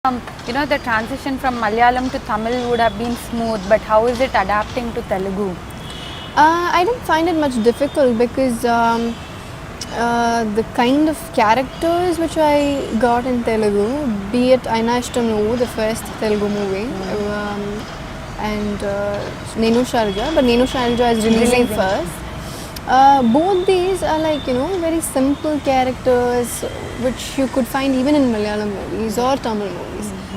The transition from Malayalam to Tamil would have been smooth, but how is it adapting to Telugu? I didn't find it much difficult because the kind of characters which I got in Telugu, be it Aina Ishtam, the first Telugu movie, and Nenu Sharja, but Nenu Sharja is releasing first. Both these are very simple characters which you could find even in Malayalam movies or Tamil movies.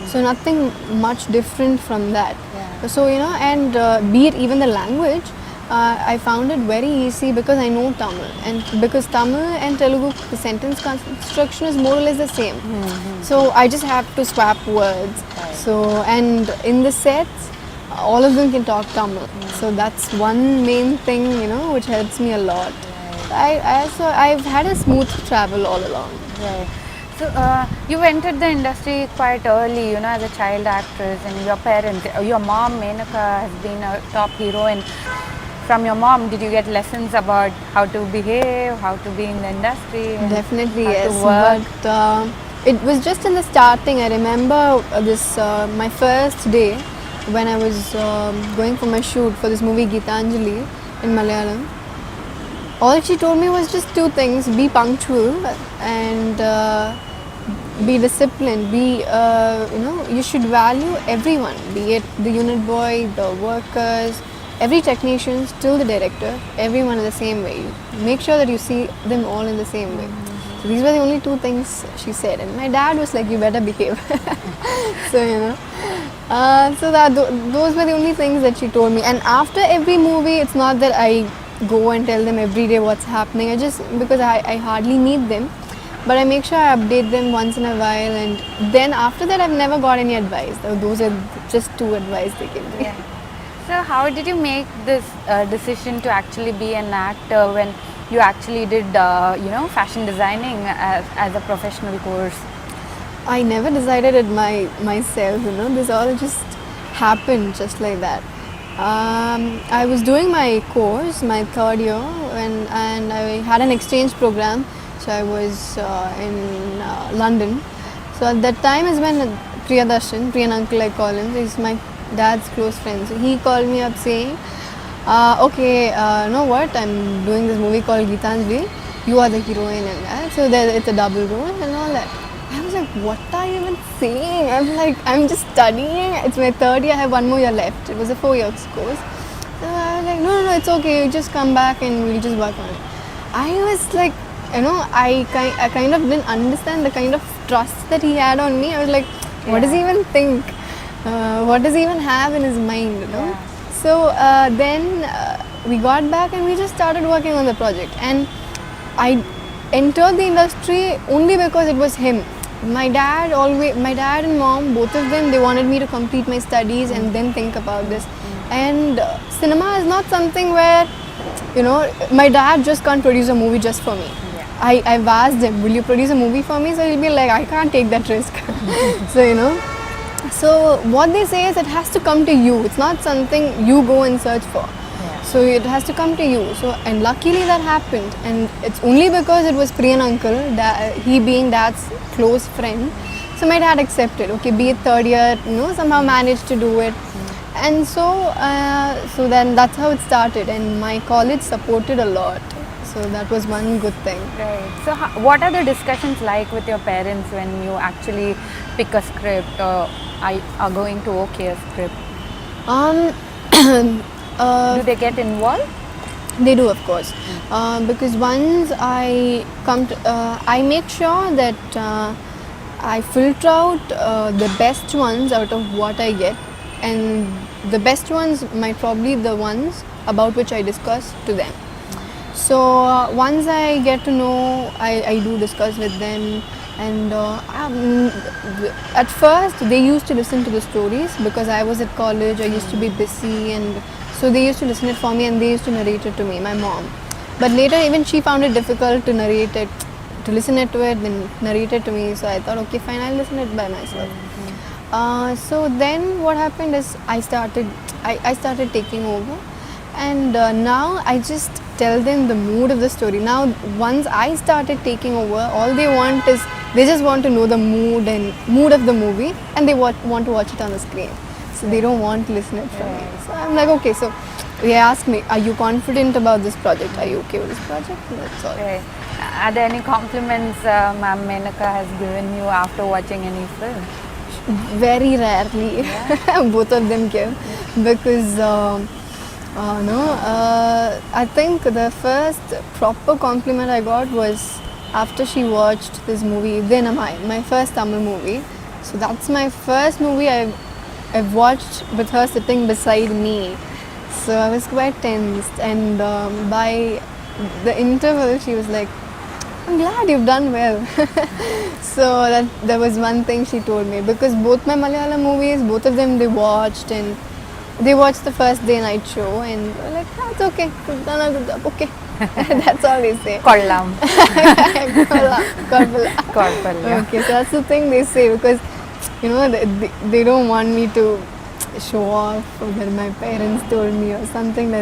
So nothing much different from that. Yeah. So and be it even the language, I found it very easy because I know Tamil, and because Tamil and Telugu, the sentence construction is more or less the same. So I just have to swap words. Right. So and in the sets, all of them can talk Tamil. So that's one main thing, which helps me a lot. Right. I've had a smooth travel all along. Right. So you entered the industry quite early, as a child actress, and your parents, your mom Menaka has been a top heroine. From your mom, did you get lessons about how to behave, how to be in the industry? Definitely, how yes. to work? But it was just in the starting. I remember this my first day when I was going for my shoot for this movie Geetanjali in Malayalam. All she told me was just two things: be punctual and be disciplined. You should value everyone, be it the unit boy, the workers, every technician, till the director, everyone in the same way. Make sure that you see them all in the same way. So these were the only two things she said, and my dad was like, "You better behave." So those were the only things that she told me. And after every movie, it's not that I go and tell them every day what's happening. Because I hardly meet them, but I make sure I update them once in a while. And then after that, I've never got any advice. Those are just two advice they give me. Yeah. So how did you make this decision to actually be an actor when you actually did fashion designing as a professional course? I never decided it myself, this all just happened just like that. I was doing my course, my third year, and I had an exchange program, so I was in London. So at that time is when Priyan uncle I call him, he's my dad's close friend. So he called me up saying, know what, I'm doing this movie called Geetanjali, you are the heroine in that, so it's a double role and all that. I was like, what are you even saying? I'm just studying, it's my third year, I have one more year left. It was a 4 year course. So I was like, no, it's okay, you just come back and we'll just work on it. I was like, I kind of didn't understand the kind of trust that he had on me. I was like, what does he even think? What does he even have in his mind, Yeah. So then we got back and we just started working on the project. And I entered the industry only because it was him. My dad and mom, both of them, they wanted me to complete my studies and then think about this. And cinema is not something where, my dad just can't produce a movie just for me. Yeah. I've asked him, will you produce a movie for me? So he'll be like, I can't take that risk. So what they say is it has to come to you. It's not something you go and search for. Yeah. So it has to come to you. And luckily that happened. And it's only because it was Priyan uncle, he being dad's close friend. So my dad accepted. Okay, be it third year, somehow managed to do it. And so then that's how it started. And my college supported a lot. So that was one good thing. Right. So what are the discussions like with your parents when you actually pick a script or are going to okay a script? Do they get involved? They do, of course, because once I I make sure that I filter out the best ones out of what I get, and the best ones might probably the ones about which I discuss to them. So once I get to know, I do discuss with them. And at first they used to listen to the stories because I was at college, I used to be busy, and so they used to listen it for me and they used to narrate it to me, my mom. But later even she found it difficult to narrate it, to listen it to it, then narrate it to me. So I thought, okay, fine, I'll listen it by myself. So then what happened is I started taking over, and now I just tell them the mood of the story. Now once I started taking over, all they want is They just want to know the mood of the movie, and they want to watch it on the screen. So they don't want to listen it from me. So I'm like, okay. So they ask me, are you confident about this project? Are you okay with this project? And that's all. Right. Are there any compliments Ma'am Menaka has given you after watching any film? Very rarely, both of them give, because I think the first proper compliment I got was after she watched this movie Dinamai, my first Tamil movie. So that's my first movie I've watched with her sitting beside me. So I was quite tensed, and by the interval she was like, I'm glad you've done well. So that was one thing she told me, because both my Malayalam movies, both of them they watched, and they watched the first day night show, and they were like, it's okay, you've done a good job, okay. That's all they say. Kollam. Korpala. Okay, so that's the thing they say, because they don't want me to show off that my parents told me or something like that.